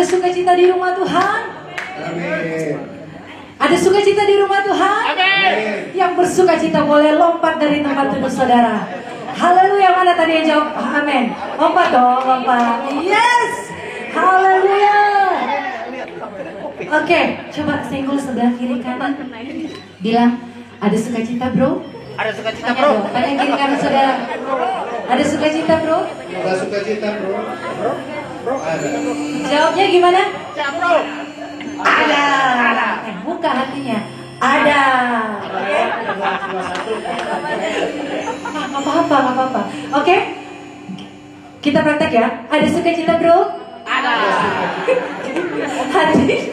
Ada sukacita di rumah Tuhan? Amin. Ada sukacita di rumah Tuhan? Amin. Yang bersukacita boleh lompat dari tempat duduk saudara. Haleluya, mana tadi yang jawab amin? Lompat dong, lompat. Yes. Haleluya. Oke, coba senggol sebelah kiri kanan. Bilang, ada sukacita bro? Ada sukacita Tanya bro. dong, tanya kiri kanan saudara. Ada sukacita bro? Ada sukacita bro? Ada. Jawabnya gimana? Ya bro. Ada. Buka hatinya. Ada. Nggak apa-apa. Oke? Kita praktek ya. Ada sukacita bro? Ada. Hati.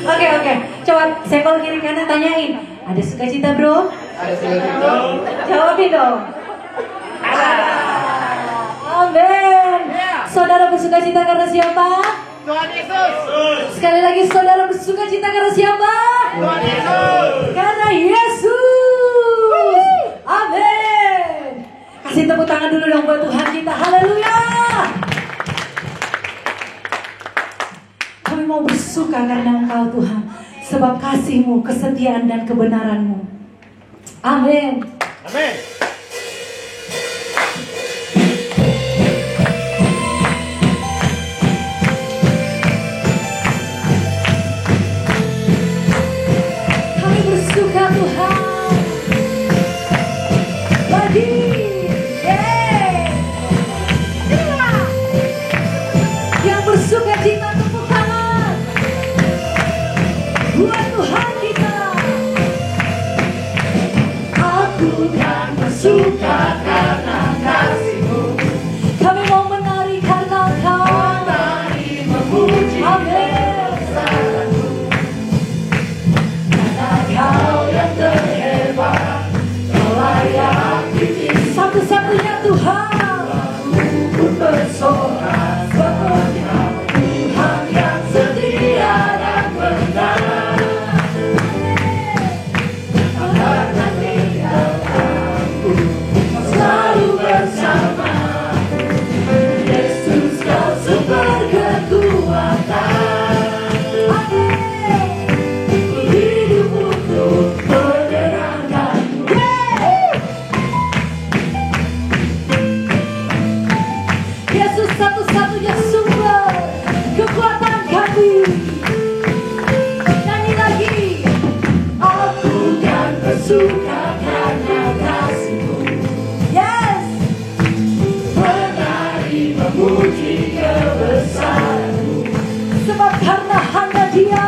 Oke. Coba senggol kiri kanan tanyain. Ada sukacita bro? Ada sukacita bro? Jawabin dong. Ada. Amin. Saudara bersukacita karena siapa? Tuhan Yesus. Sekali lagi saudara bersukacita karena siapa? Tuhan Yesus. Karena Yesus. Amin. Kasih tepuk tangan dulu dong buat Tuhan kita. Haleluya. Kami mau bersuka karena Engkau Tuhan, sebab kasih-Mu, kesetiaan dan kebenaran-Mu. Amin. Amin. Kami bersuka Tuhan. Lagi. Yang bersuka cita tepuk tangan buat Tuhan kita. Aku kan bersuka karena kasih-Mu. Kami mau menari karena Engkau. Menari memuji. Amin. Karena Kau yang terhebat, Kau layak dipuji. Satu-satunya Tuhan. Ku bersorak seperti Tuhan yang setia dan benar. Karena tinggalkanku selalu bersama. Yesus Kau sumber kekuatan. Amin. Hidup untuk menerangkan-Mu. Yesus satu-satunya sumber kekuatan kami. Nyanyi lagi. Aku kan bersuka karena kasih-Mu. Yes. Menari memuji kebesaran-Mu. Sebab karena hanya Dia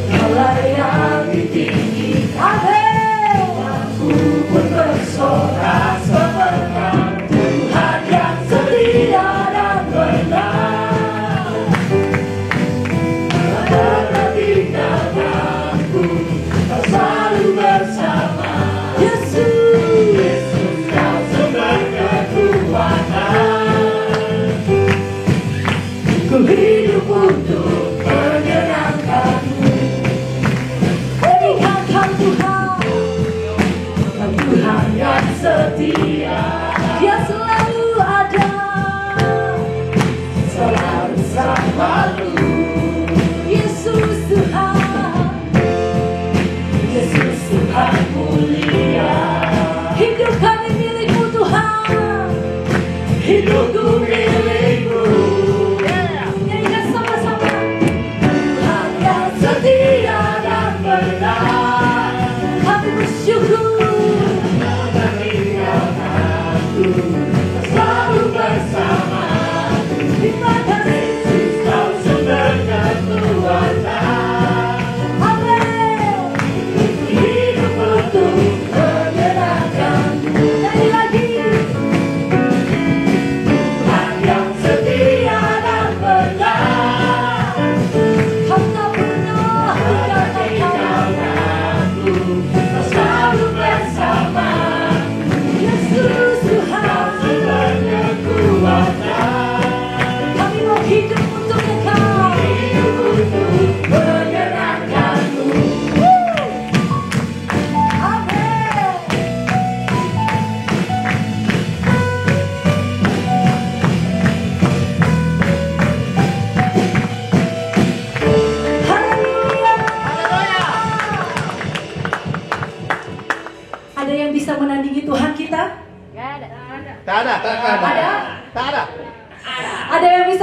Kau layak ditinggikan. Amin. Aku pun bersorak seperti Tuhan yang setia dan benar. Karena tinggalkanku, Kau selalu bersama. Yesus, Kau sumber kekuatan. Ku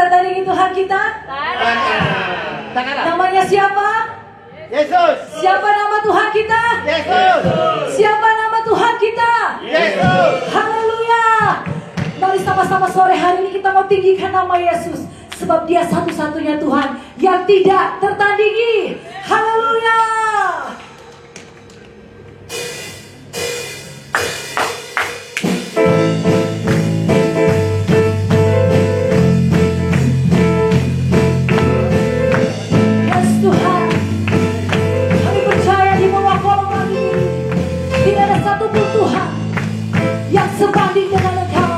bisa tandingi Tuhan kita? Tangan. Namanya siapa? Yesus. Siapa nama Tuhan kita? Yesus. Siapa nama Tuhan kita? Yesus. Haleluya. Mari sama-sama sore hari ini kita mau tinggikan nama Yesus. Sebab dia satu-satunya Tuhan yang tidak tertandingi. Haleluya. Yes Tuhan. Kami percaya di bawah kolong kami ini tidak ada satupun Tuhan yang sebanding dengan Engkau.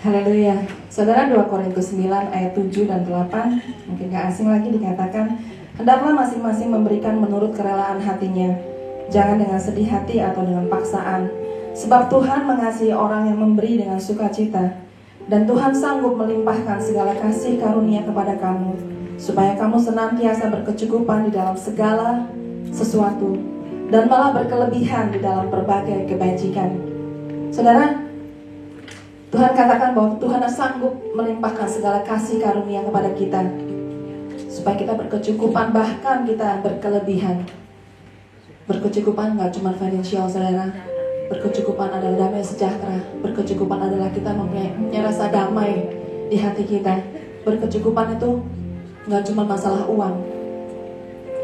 Haleluya. Saudara, 2 Korintus 9 ayat 7 dan 8, mungkin gak asing lagi dikatakan, hendaklah masing-masing memberikan menurut kerelaan hatinya, jangan dengan sedih hati atau dengan paksaan. Sebab Tuhan mengasihi orang yang memberi dengan sukacita, dan Tuhan sanggup melimpahkan segala kasih karunia kepada kamu, supaya kamu senantiasa berkecukupan di dalam segala sesuatu, dan malah berkelebihan di dalam berbagai kebajikan. Saudara, Tuhan katakan bahwa Tuhan sanggup melimpahkan segala kasih karunia kepada kita, supaya kita berkecukupan, bahkan kita berkelebihan. Berkecukupan gak cuma financial, saudara. Berkecukupan adalah damai sejahtera. Berkecukupan adalah kita mempunyai rasa damai di hati kita. Berkecukupan itu gak cuma masalah uang,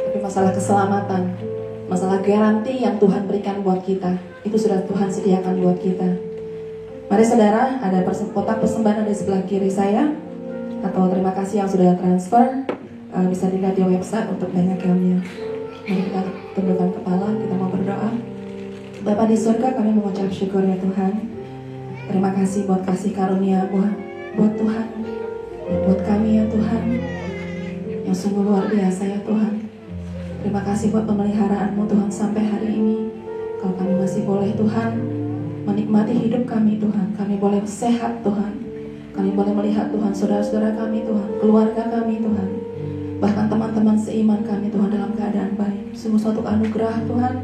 tapi masalah keselamatan, masalah garansi yang Tuhan berikan buat kita. Itu sudah Tuhan sediakan buat kita. Mari saudara, ada kotak persembahan di sebelah kiri saya, atau terima kasih yang sudah transfer, bisa dilihat di website untuk banyak yang. Mari kita tundukkan kepala, kita mau berdoa. Bapa di surga, kami mengucap syukur ya Tuhan. Terima kasih buat kasih karunia buat Tuhan, buat kami ya Tuhan, yang sungguh luar biasa ya Tuhan. Terima kasih buat pemeliharaanmu Tuhan sampai hari ini. Kalau kami masih boleh Tuhan menikmati hidup kami Tuhan, kami boleh sehat Tuhan, kami boleh melihat Tuhan saudara-saudara kami Tuhan, keluarga kami Tuhan, bahkan teman-teman seiman kami Tuhan dalam keadaan baik. Sungguh suatu anugerah Tuhan,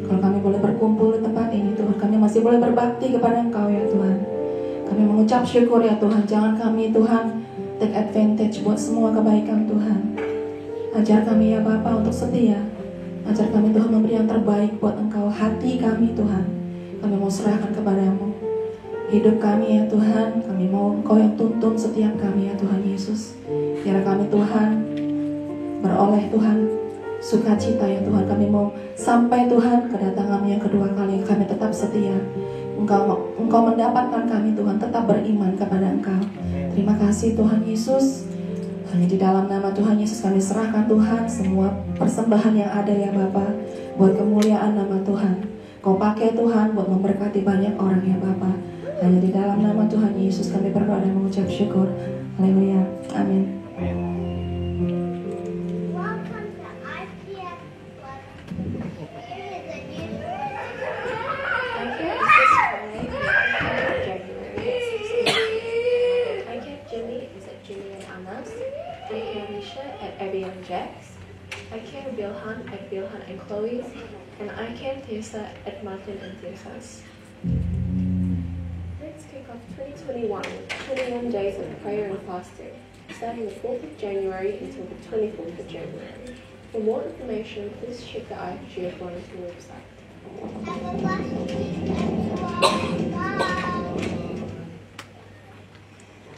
kalau kami boleh berkumpul di tempat ini Tuhan, kami masih boleh berbakti kepada Engkau ya Tuhan. Kami mengucap syukur ya Tuhan, jangan kami Tuhan take advantage buat semua kebaikan Tuhan. Ajar kami ya Bapa untuk setia, ajar kami Tuhan memberi yang terbaik buat Engkau. Hati kami Tuhan, kami mau serahkan kepadamu. Hidup kami ya Tuhan, kami mau Engkau yang tuntun setiap kami ya Tuhan Yesus. Biar kami Tuhan beroleh Tuhan sukacita ya Tuhan. Kami mau sampai Tuhan kedatangan yang kedua kali, kami tetap setia. Engkau mendapatkan kami Tuhan tetap beriman kepada Engkau. Terima kasih Tuhan Yesus. Hanya di dalam nama Tuhan Yesus kami serahkan Tuhan semua persembahan yang ada ya Bapa, buat kemuliaan nama Tuhan. Kau pakai Tuhan buat memberkati banyak orang ya Bapa. Hanya di dalam nama Tuhan Yesus kami berdoa dan mengucap syukur. Haleluya. Amin. I care Bilhan at Bilhan and Chloe's, and I care Tessa at Martin and Tessa's. Let's kick off 2021 with 21 days of prayer and fasting, starting the 4th of January until the 24th of January. For more information, please check the IFG at Wellington website.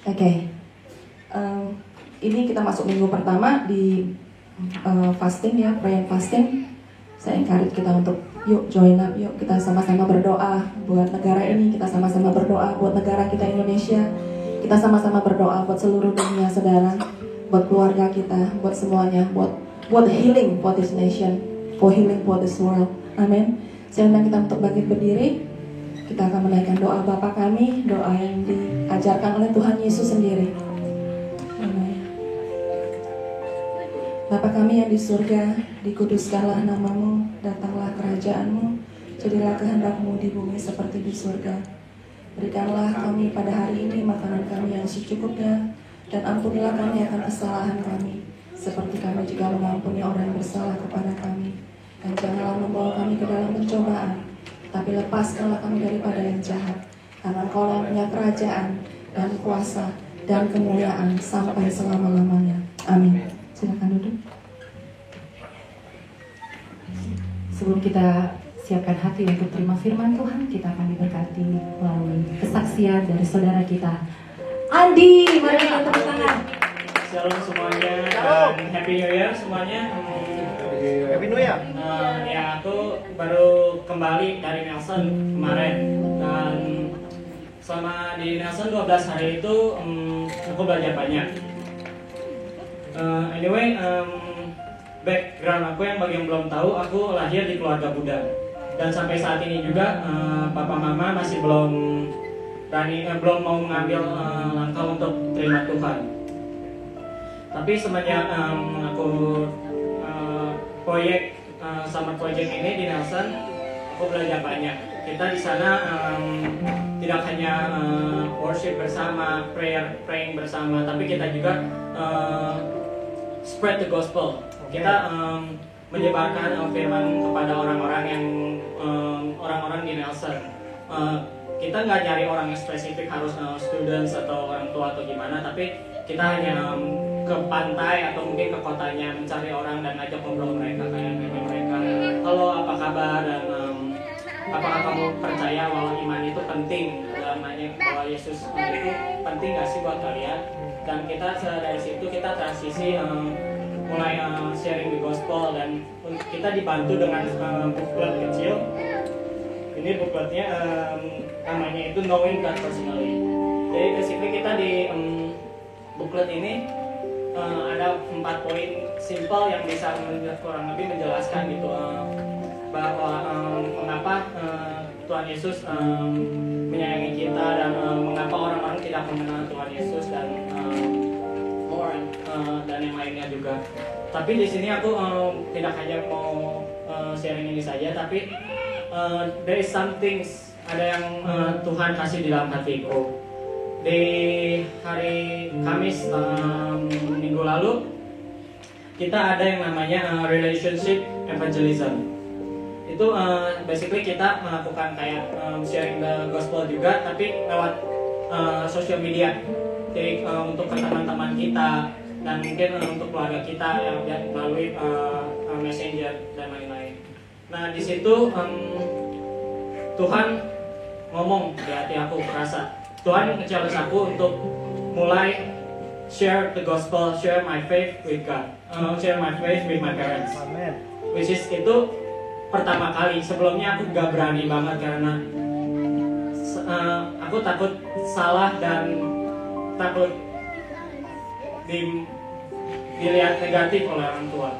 Oke. Ini kita masuk minggu pertama di fasting ya, prayer fasting. Saya encourage kita untuk yuk join up, yuk kita sama-sama berdoa buat negara ini, kita sama-sama berdoa buat negara kita Indonesia, kita sama-sama berdoa buat seluruh dunia saudara, buat keluarga kita, buat semuanya, buat healing for this nation, for healing for this world. Amin. Saya undang kita untuk bangkit berdiri. Kita akan menaikkan doa Bapa kami, doa yang diajarkan oleh Tuhan Yesus sendiri. Bapa kami yang di surga, dikuduskanlah namamu, datanglah kerajaanmu, jadilah kehendak-Mu di bumi seperti di surga. Berikanlah kami pada hari ini makanan kami yang secukupnya, dan ampunilah kami akan kesalahan kami, seperti kami juga mengampuni orang yang bersalah kepada kami. Dan janganlah membawa kami ke dalam pencobaan, tapi lepaskanlah kami daripada yang jahat, karena Engkau yang punya kerajaan, dan kuasa, dan kemuliaan sampai selama-lamanya. Amin. Silakan duduk. Sebelum kita siapkan hati untuk terima firman Tuhan, kita akan diberkati melalui kesaksian dari saudara kita Andi. Mari kita tepuk tangan. Shalom semuanya dan Happy New Year semuanya. Happy New Year. Ya, aku baru kembali dari Nelson kemarin, dan selama di Nelson 12 hari itu aku belajar banyak. Anyway, background aku yang bagi yang belum tahu, aku lahir di keluarga Buddha, dan sampai saat ini juga papa mama masih belum belum mau mengambil langkah untuk terima Tuhan. Tapi semenjak aku proyek summer project ini di Nelson, aku belajar banyak. Kita di sana tidak hanya worship bersama, praying bersama, tapi kita juga spread the gospel. Kita menyebarkan firman kepada orang-orang yang orang-orang di Nelson. Kita nggak nyari orang yang spesifik harus students atau orang tua atau gimana, tapi kita hanya ke pantai atau mungkin ke kotanya mencari orang dan ngajak ngobrol mereka, kayak mereka, halo apa kabar, dan apakah kamu percaya bahwa iman itu penting, dalam nanya bahwa Yesus itu penting nggak sih buat kalian? Dan kita dari situ kita transisi mulai sharing the gospel, dan kita dibantu dengan booklet kecil. Ini bookletnya namanya itu Knowing God Personally. Jadi basically kita di booklet ini ada 4 poin simple yang bisa kurang lebih menjelaskan gitu bahwa mengapa Tuhan Yesus menyayangi kita, dan mengapa orang-orang tidak mengenal Tuhan Yesus, dan dan yang lainnya juga. Tapi di sini aku tidak hanya mau sharing ini saja, tapi there is some things, ada yang Tuhan kasih di dalam hatiku. Di hari Kamis minggu lalu kita ada yang namanya relationship evangelism. Itu basically kita melakukan kayak sharing the gospel juga, tapi lewat social media. Jadi untuk teman-teman kita dan mungkin untuk keluarga kita yang melalui messenger dan lain-lain. Nah di situ Tuhan ngomong di hati aku, merasa Tuhan nge-challenge aku untuk mulai share the gospel, share my faith with God, share my faith with my parents. Amen. Which is itu pertama kali. Sebelumnya aku gak berani banget karena aku takut salah dan takut dilihat negatif oleh orang tua.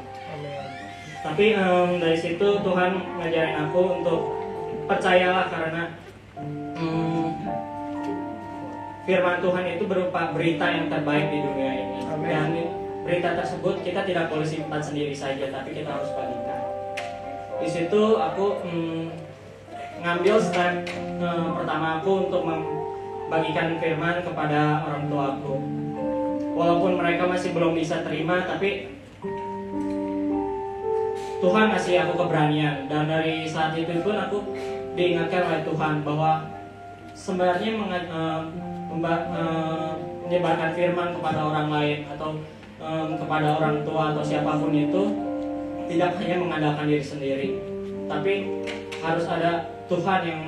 Tapi dari situ Tuhan ngajarin aku untuk percayalah, karena firman Tuhan itu berupa berita yang terbaik di dunia ini. Amen. Dan berita tersebut kita tidak boleh simpan sendiri saja, tapi kita harus bagikan. Di situ aku ngambil step pertama aku untuk membagikan firman kepada orang tua aku. Walaupun mereka masih belum bisa terima, tapi Tuhan kasih aku keberanian. Dan dari saat itu pun aku diingatkan oleh Tuhan bahwa sebenarnya menyebarkan firman kepada orang lain atau kepada orang tua atau siapapun itu tidak hanya mengandalkan diri sendiri, tapi harus ada Tuhan yang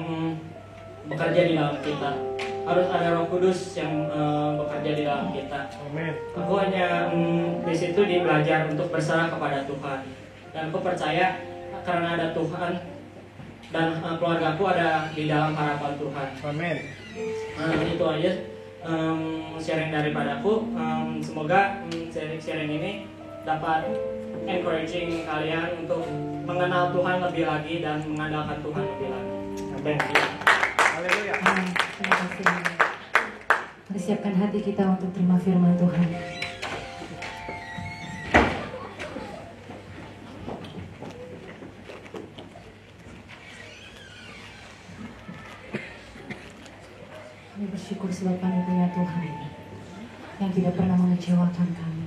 bekerja di dalam kita, harus ada Roh Kudus yang bekerja di dalam kita. Amin. Aku hanya di situ belajar untuk berserah kepada Tuhan, dan aku percaya karena ada Tuhan dan keluargaku ada di dalam harapan Tuhan. Amin. Itu aja sharing daripadaku. Semoga sharing ini dapat encouraging kalian untuk mengenal Tuhan lebih lagi dan mengandalkan Tuhan lebih lagi. Amin. Haleluya. Terima kasih. Mari siapkan hati kita untuk terima firman Tuhan. Kami bersyukur sebab kami punya Tuhan yang tidak pernah mengecewakan kami.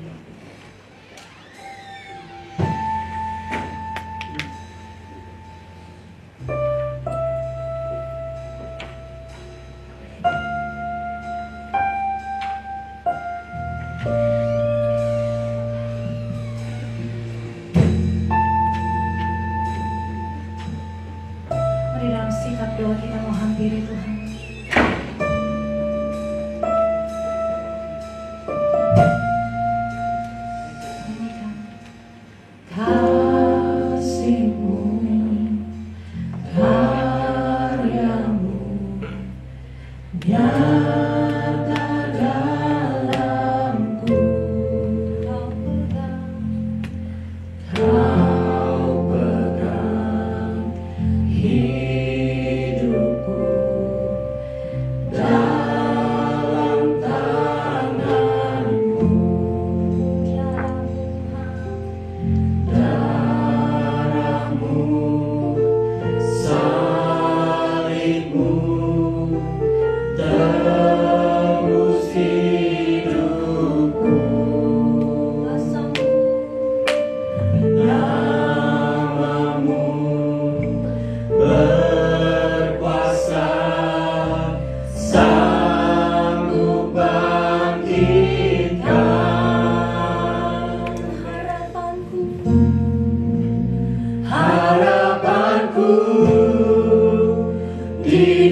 Mari dalam sikap doa kita mau hampiri Tuhan. Kasih-Mu, karya-Mu nyata dalamku. Kau pegang hidupku.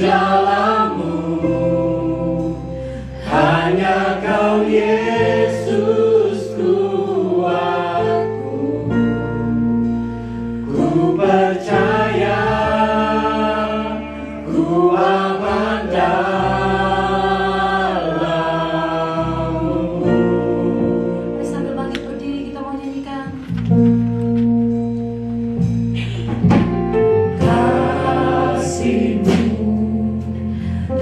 dalam-Mu, hanya Kau Yesus kuatku. Ku percaya, ku aman dalam-Mu. Mari sambil bangkit berdiri kita mau nyanyikan. Kasih-Mu,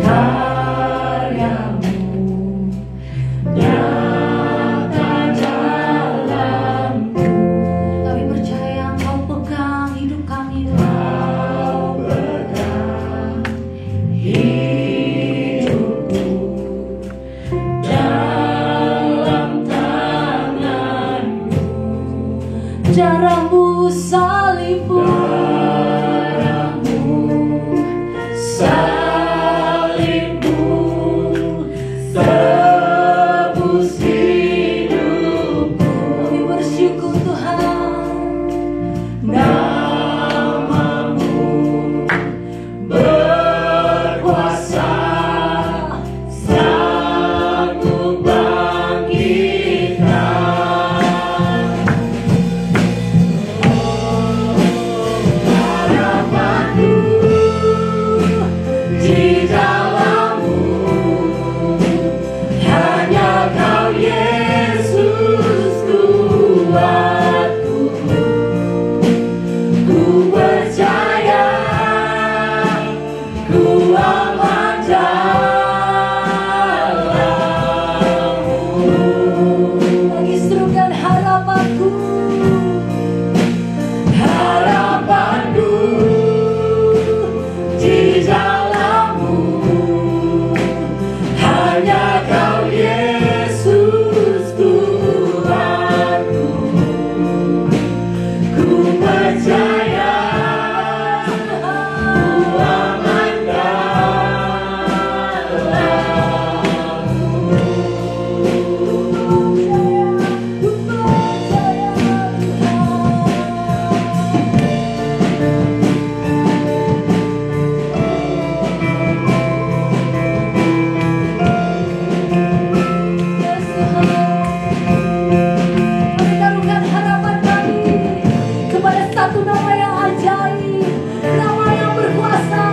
karya-Mu, nyata dalamku. Kami percaya Engkau pegang hidup kami Tuhan. Kau pegang hidupku dalam tangan-Mu. Darah-Mu, salib-Mu, Salib-Mu tebus hidupku. kami bersyukur Tuhan. Nama-Mu berkuasa, sanggup bangkitkan. Harapanku di dalam-Mu, hanya Kau Yesus kuatku. Ku percaya, ku aman dalam-Mu. Lagi serukan harapanku. Harapanku di dalam-Mu, hanya Kau Yesus kuatku. Ku percaya, ku aman dalam-Mu. Ku percaya Mari taruhkan harapan kami kepada satu nama yang ajaib, nama yang berkuasa,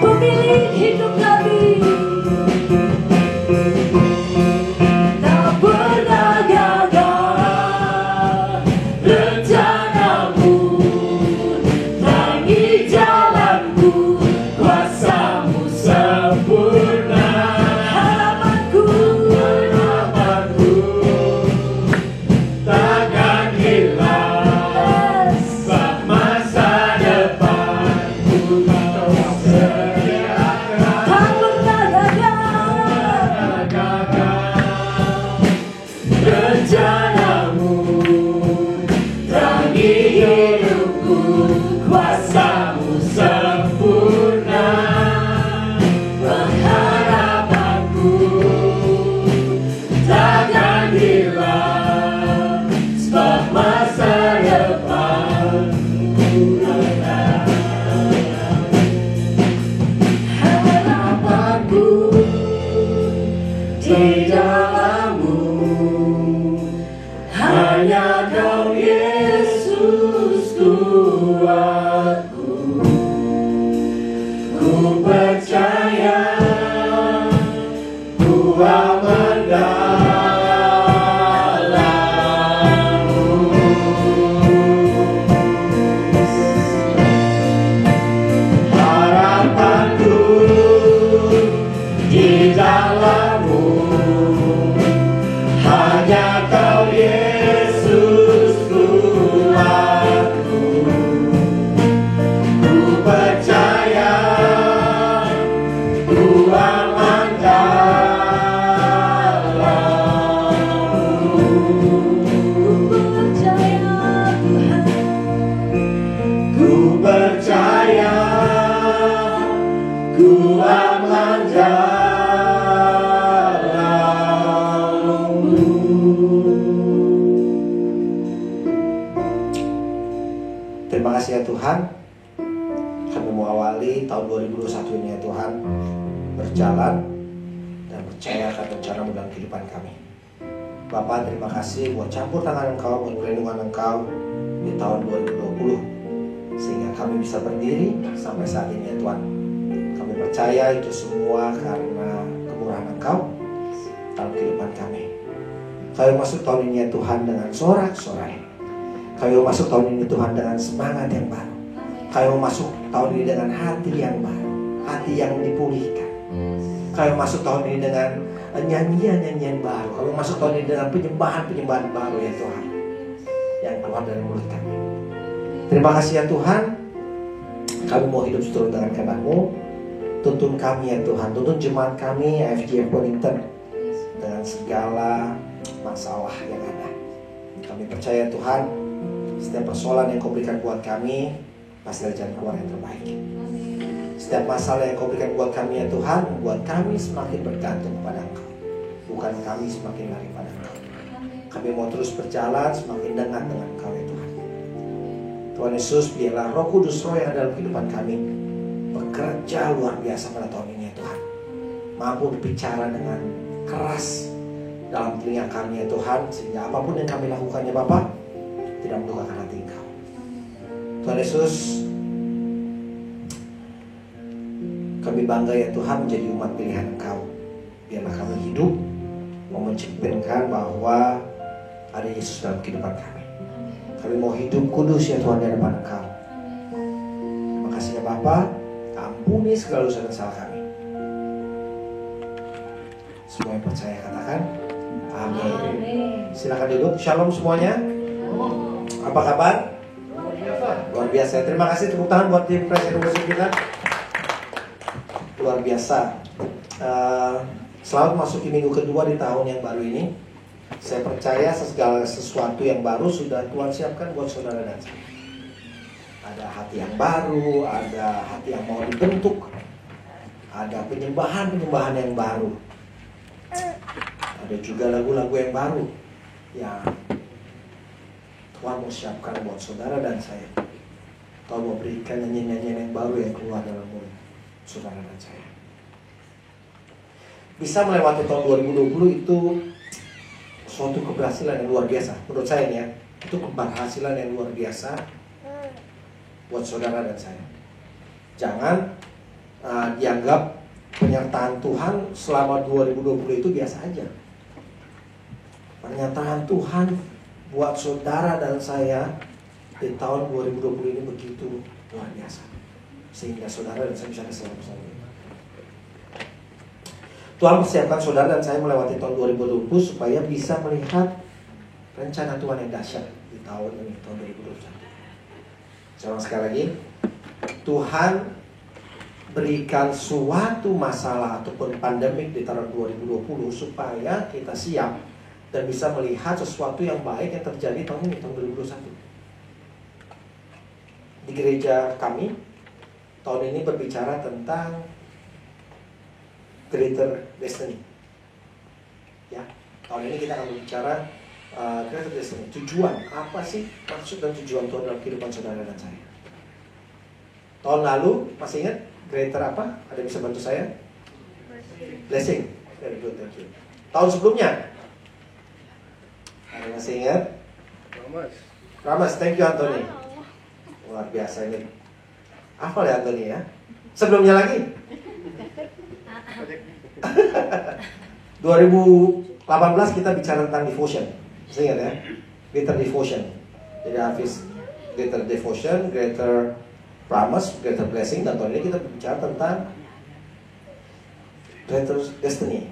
pemilik hidup kami. Tak pernah gagal rencana-Mu, terangi jalanku, kuasa-Mu sempurna. Harapanku, Takkan hilang, sebab masa depanku Kau sediakan. tak pernah gagal. Rencana-Mu, terangi hidupku, kuasa-Mu sempurna. Pengharapanku takkan hilang, sebab masa depanku tenang. Harapanku di dalam-Mu, hanya Kau Yesus kuatku. Ku percaya, ku aman dalam-Mu. Harapanku di dalam-Mu, hanya Kau Yesus kuatku. Ku percaya, ku aman dalam-Mu. Ku percaya Tuhan. Ku percaya, ku aman dalam-Mu. Terima kasih ya Tuhan. Kami mau awali kembali tahun 2021 ini ya Tuhan berjalan dan percaya akan rencana-Mu dalam kehidupan kami. Bapa, terima kasih buat campur tangan Engkau, buat perlindungan Engkau di tahun 2020 sehingga kami bisa berdiri sampai saat ini ya Tuhan. Kami percaya itu semua karena kemurahan Engkau dalam kehidupan kami. Kami masuk tahun ini ya Tuhan dengan sorak-sorai. Kami masuk tahun ini Tuhan dengan semangat yang baru. Kami masuk tahun ini dengan hati yang baru, hati yang dipulihkan. Kami masuk tahun ini dengan nyanyian-nyanyian baru. Kami masuk tahun ini dengan penyembahan-penyembahan baru ya Tuhan yang keluar dari mulut kami. Terima kasih ya Tuhan. Kami mau hidup seturut dengan kehendak-Mu. Tuntun kami ya Tuhan, tuntun jemaat kami FGF Wellington dengan segala masalah yang ada. Kami percaya Tuhan, setiap persoalan yang Kau berikan buat kami pasti ada jalan keluar yang terbaik. Setiap masalah yang Kau berikan buat kami ya Tuhan, membuat kami semakin bergantung kepada Engkau, bukan kami semakin lari pada Engkau. Kami mau terus berjalan semakin dekat dengan Engkau ya Tuhan. Tuhan Yesus, biarlah Roh Kudus, Roh yang ada dalam kehidupan kami bekerja luar biasa pada tahun ini ya Tuhan. Mampu berbicara dengan keras dalam telinga kami ya Tuhan, sehingga apapun yang kami lakukan ya Bapa tidak mendukakan hati Engkau. Tuhan Yesus, kami bangga ya Tuhan menjadi umat pilihan Engkau. Biarlah kami hidup memencerminkan bahwa ada Yesus dalam kehidupan kami. Kami mau hidup kudus ya Tuhan di hadapan Engkau. Terima kasih ya Bapa, ampuni segala dosa dan salah kami. Semua yang percaya katakan amin. Silakan duduk. Shalom semuanya. Apa kabar? Luar biasa. Terima kasih, tepuk tangan buat tim presiden musik kita. Luar biasa. Selamat masuki minggu kedua di tahun yang baru ini. Saya percaya segala sesuatu yang baru sudah Tuhan siapkan buat saudara dan saya. Ada hati yang baru, ada hati yang mau dibentuk, ada penyembahan yang baru, ada juga lagu-lagu yang baru yang Tuhan mau siapkan buat saudara dan saya. Tuhan mau berikan nyanyian-nyanyian yang baru yang keluar dalam mulut saudara dan saya. Bisa melewati tahun 2020 itu suatu keberhasilan yang luar biasa. Menurut saya nih ya, itu keberhasilan yang luar biasa buat saudara dan saya. Jangan dianggap penyertaan Tuhan selama 2020 itu biasa aja. Pernyataan Tuhan buat saudara dan saya di tahun 2020 ini begitu luar biasa, sehingga saudara dan saya bisa kesenangan bersama. Tuhan persiapkan saudara dan saya melewati tahun 2020 supaya bisa melihat rencana Tuhan yang dahsyat di tahun ini, tahun 2021. Saya ulang sekali lagi, Tuhan berikan suatu masalah ataupun pandemik di tahun 2020 supaya kita siap dan bisa melihat sesuatu yang baik yang terjadi tahun ini, tahun 2021. Di gereja kami, tahun ini berbicara tentang Greater Destiny. Ya, tahun ini kita akan berbicara Greater Destiny. Tujuan, apa sih maksud dan tujuan Tuhan dalam kehidupan saudara dan saya? Tahun lalu, masih ingat Greater apa? Ada yang bisa bantu saya? Blessing. Very good, thank you. Tahun sebelumnya? Ada yang masih ingat? Ramas, thank you Anthony. Luar biasa ini. Hafal ya Anthony ya? Sebelumnya lagi? 2018 kita bicara tentang devotion. Masih ingat ya? Greater Devotion. Jadi Hafiz Greater Devotion, Greater Promise, Greater Blessing. Dan tahun ini kita bicara tentang Greater Destiny.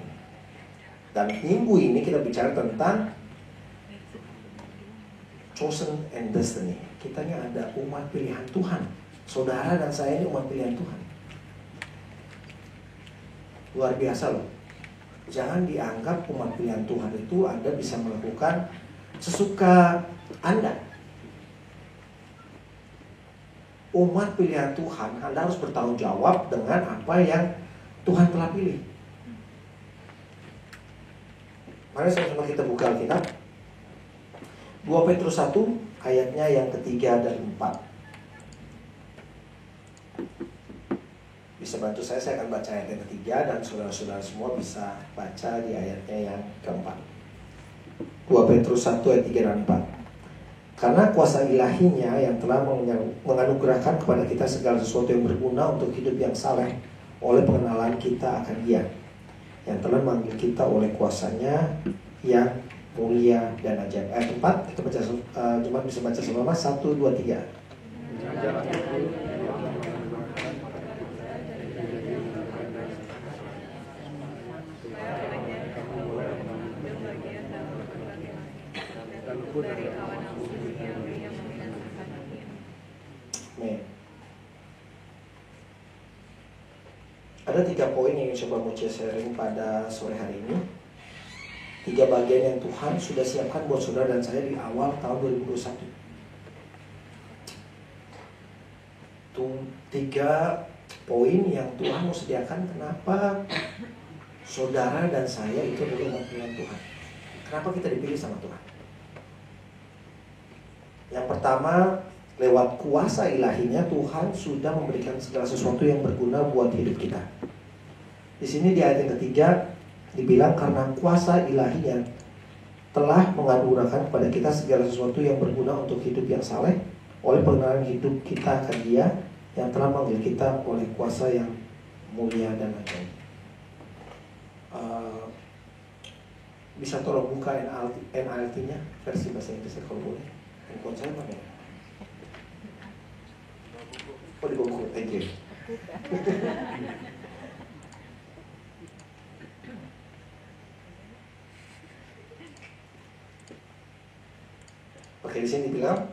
Dan minggu ini kita bicara tentang Chosen and Destiny. Kita ini ada umat pilihan Tuhan. Saudara dan saya ini umat pilihan Tuhan. Luar biasa loh. Jangan dianggap umat pilihan Tuhan itu Anda bisa melakukan sesuka Anda. Umat pilihan Tuhan, Anda harus bertanggung jawab dengan apa yang Tuhan telah pilih. Mari sama-sama kita buka Alkitab. 2 Petrus 1 ayatnya yang ketiga dan 4. bisa bantu saya akan baca ayat yang ketiga dan saudara-saudara semua bisa baca di ayatnya yang keempat. 2 Petrus 1 ayat 3 dan 4. Karena kuasa ilahinya yang telah menganugerahkan kepada kita segala sesuatu yang berguna untuk hidup yang saleh oleh pengenalan kita akan Dia, yang telah memanggil kita oleh kuasanya yang mulia dan ajaib. Ayat 4 kita baca, jemaat bisa baca sama-sama. 1, 2, 3. Ada 3 poin yang coba mau sharing pada sore hari ini. 3 bagian yang Tuhan sudah siapkan buat saudara dan saya di awal tahun 2021. 3 poin yang Tuhan mau sediakan kenapa saudara dan saya itu adalah umat pilihan Tuhan. Kenapa kita dipilih sama Tuhan? Yang pertama, lewat kuasa ilahinya Tuhan sudah memberikan segala sesuatu yang berguna buat hidup kita. Di sini di ayat yang ketiga dibilang karena kuasa ilahinya telah menganugerahkan kepada kita segala sesuatu yang berguna untuk hidup yang saleh oleh pengenalan hidup kita akan Dia yang telah memanggil kita oleh kuasa yang mulia dan ajaib. Bisa tolong buka NLT-nya versi bahasa Inggris kalau boleh. Handphone saya mana ya? Oh di buku, thank you. Oke, di sini bilang,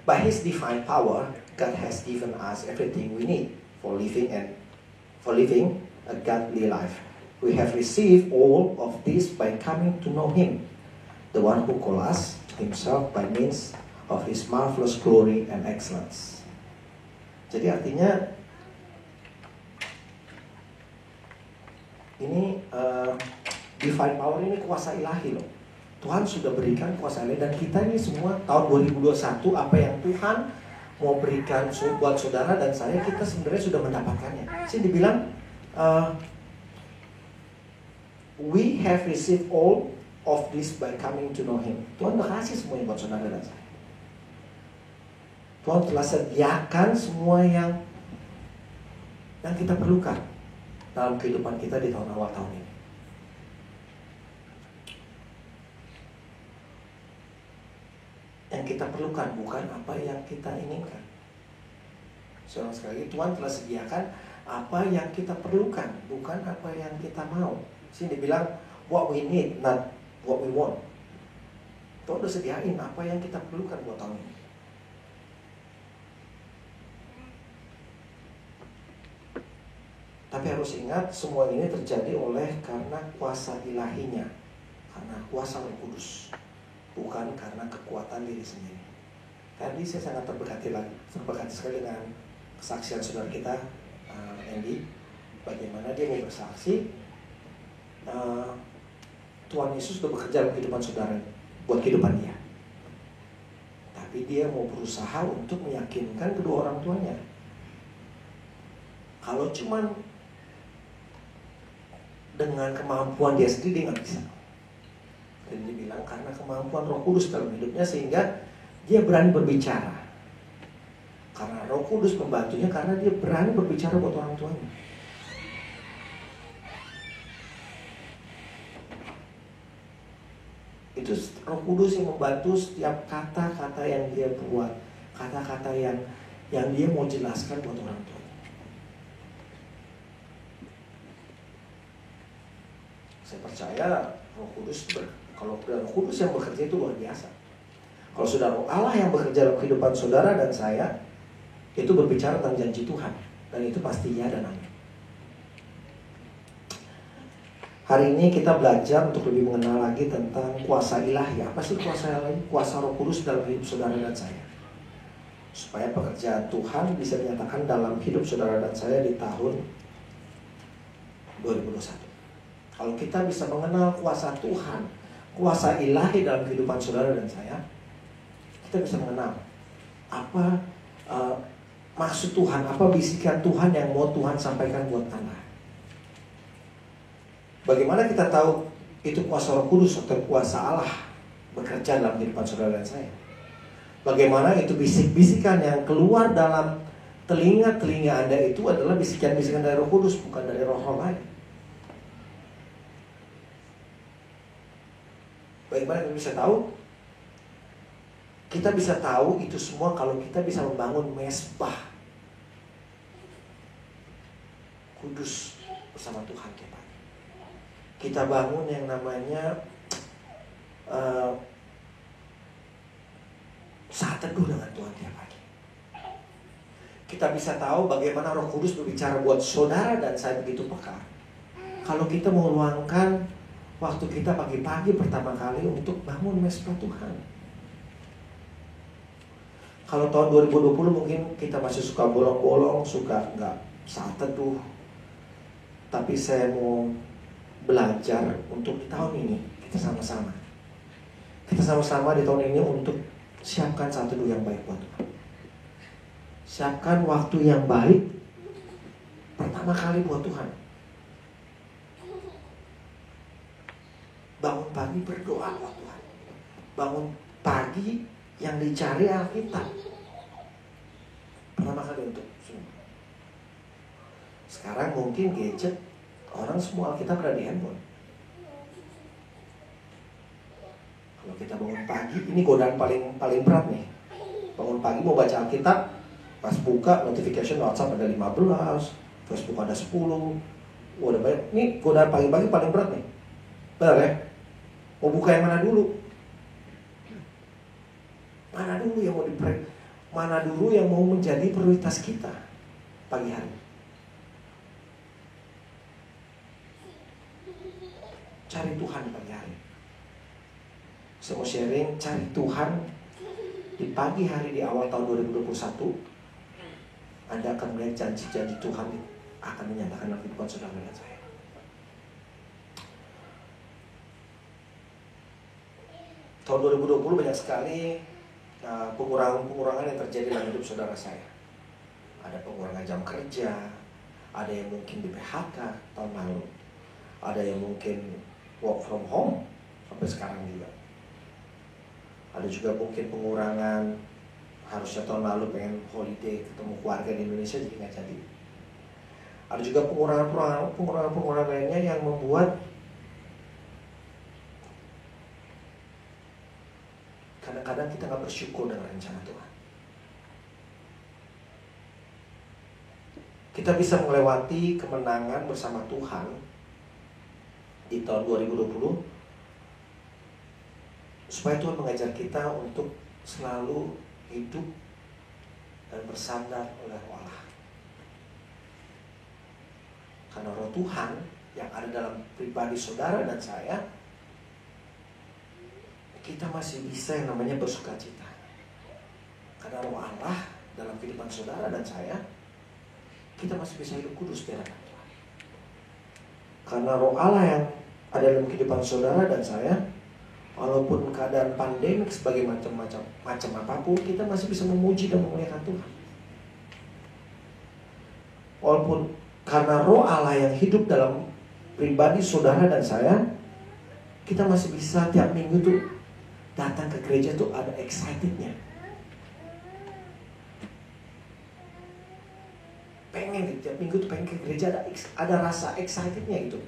by His divine power, God has given us everything we need for living a godly life. We have received all of this by coming to know Him, the one who called us Himself by means of His marvelous glory and excellence. Jadi artinya ini divine power ini kuasa ilahi loh. Tuhan sudah berikan kuasa ilahi dan kita ini semua tahun 2021 apa yang Tuhan mau berikan buat saudara dan saya, kita sebenarnya sudah mendapatkannya. Sini dibilang we have received all of this by coming to know Him. Tuhan udah kasih semuanya buat saudara dan saya. Tuhan telah sediakan semua yang kita perlukan dalam kehidupan kita di tahun awal tahun ini. Yang kita perlukan bukan apa yang kita inginkan. Sekali lagi, Tuhan telah sediakan apa yang kita perlukan, bukan apa yang kita mau. Sini dibilang what we need, not what we want. Tuhan udah sediain apa yang kita perlukan buat tahun ini. Tapi harus ingat semua ini terjadi oleh karena kuasa ilahinya, karena kuasa Roh Kudus, bukan karena kekuatan diri sendiri. Tadi saya sangat terberkati sekali dengan kesaksian saudara kita Andy, bagaimana dia mau bersaksi Tuhan Yesus sudah bekerja dalam kehidupan saudara buat kehidupan dia. Tapi dia mau berusaha untuk meyakinkan kedua orang tuanya. Kalau cuman dengan kemampuan dia sendiri dia nggak bisa. Dan dia bilang karena kemampuan Roh Kudus dalam hidupnya sehingga dia berani berbicara. Karena Roh Kudus membantunya karena dia berani berbicara buat orang tuanya. Itu Roh Kudus yang membantu setiap kata-kata yang dia buat, kata-kata yang dia mau jelaskan buat orang tua. Saya percaya Roh Kudus kalau Roh Kudus yang bekerja itu luar biasa. Kalau sudah Roh Allah yang bekerja dalam kehidupan saudara dan saya, itu berbicara tentang janji Tuhan, dan itu pasti ya dan amin. Hari ini kita belajar untuk lebih mengenal lagi tentang kuasa ilahi. Apa sih kuasa ilahi? Kuasa Roh Kudus dalam hidup saudara dan saya. Supaya pekerjaan Tuhan bisa dinyatakan dalam hidup saudara dan saya di tahun 2021. Kalau kita bisa mengenal kuasa Tuhan, kuasa ilahi dalam kehidupan saudara dan saya, kita bisa mengenal apa maksud Tuhan, apa bisikan Tuhan yang mau Tuhan sampaikan buat Anda. Bagaimana kita tahu itu kuasa Roh Kudus atau kuasa Allah bekerja dalam kehidupan saudara dan saya? Bagaimana itu bisik-bisikan yang keluar dalam telinga-telinga Anda itu adalah bisikan-bisikan dari Roh Kudus, bukan dari roh-roh lain. Bagaimana kita bisa tahu? Kita bisa tahu itu semua kalau kita bisa membangun mesbah kudus bersama Tuhan tiap hari. Kita bangun yang namanya saat teduh dengan Tuhan tiap hari. Kita bisa tahu bagaimana Roh Kudus berbicara buat saudara dan saya begitu peka. Kalau kita meluangkan waktu kita pagi-pagi pertama kali untuk bangun mesbah Tuhan. Kalau tahun 2020 mungkin kita masih suka bolong-bolong, suka nggak saat teduh. Tapi saya mau belajar untuk di tahun ini kita sama-sama. Kita sama-sama di tahun ini untuk siapkan saat teduh yang baik buat Tuhan. Siapkan waktu yang baik pertama kali buat Tuhan. Bangun pagi berdoa buat Tuhan. Bangun pagi yang dicari Alkitab pertama kali untuk semua. Sekarang mungkin gadget, orang semua Alkitab ada di handphone. Kalau kita bangun pagi, ini godaan paling berat nih. Bangun pagi mau baca Alkitab, pas buka notification WhatsApp ada 15, Facebook ada 10. Udah banyak. Ini godaan pagi-pagi paling berat nih. Benar ya? Mau buka yang mana dulu? Mana dulu yang mau mana dulu yang mau menjadi prioritas kita pagi hari? Cari Tuhan pagi hari. Saya mau sharing, cari Tuhan di pagi hari di awal tahun 2021. Anda akan melihat janji-janji Tuhan akan dinyatakan dalam kehidupan saudara dan saya. Tahun 2020 banyak sekali pengurangan yang terjadi dalam hidup saudara saya. Ada pengurangan jam kerja, ada yang mungkin di PHK tahun lalu, ada yang mungkin work from home sampai sekarang juga. Ada juga mungkin pengurangan, harusnya tahun lalu pengen holiday ketemu keluarga di Indonesia jadi nggak jadi. Ada juga pengurangan lainnya yang membuat kadang-kadang kita nggak bersyukur dengan rencana Tuhan. Kita bisa melewati kemenangan bersama Tuhan di tahun 2020 supaya Tuhan mengajar kita untuk selalu hidup dan bersandar oleh Roh Allah. Karena Roh Tuhan yang ada dalam pribadi saudara dan saya, kita masih bisa yang namanya bersukacita. Karena Roh Allah dalam kehidupan saudara dan saya, kita masih bisa hidup kudus di hadapan Tuhan. Karena Roh Allah yang ada dalam kehidupan saudara dan saya, walaupun keadaan pandemik sebagai macam apapun, kita masih bisa memuji dan memuliakan Tuhan. Walaupun karena Roh Allah yang hidup dalam pribadi saudara dan saya, kita masih bisa tiap minggu tuh datang ke gereja tuh ada excitednya. Pengen gitu, tiap minggu tuh pengen ke gereja, ada rasa excitednya gitu.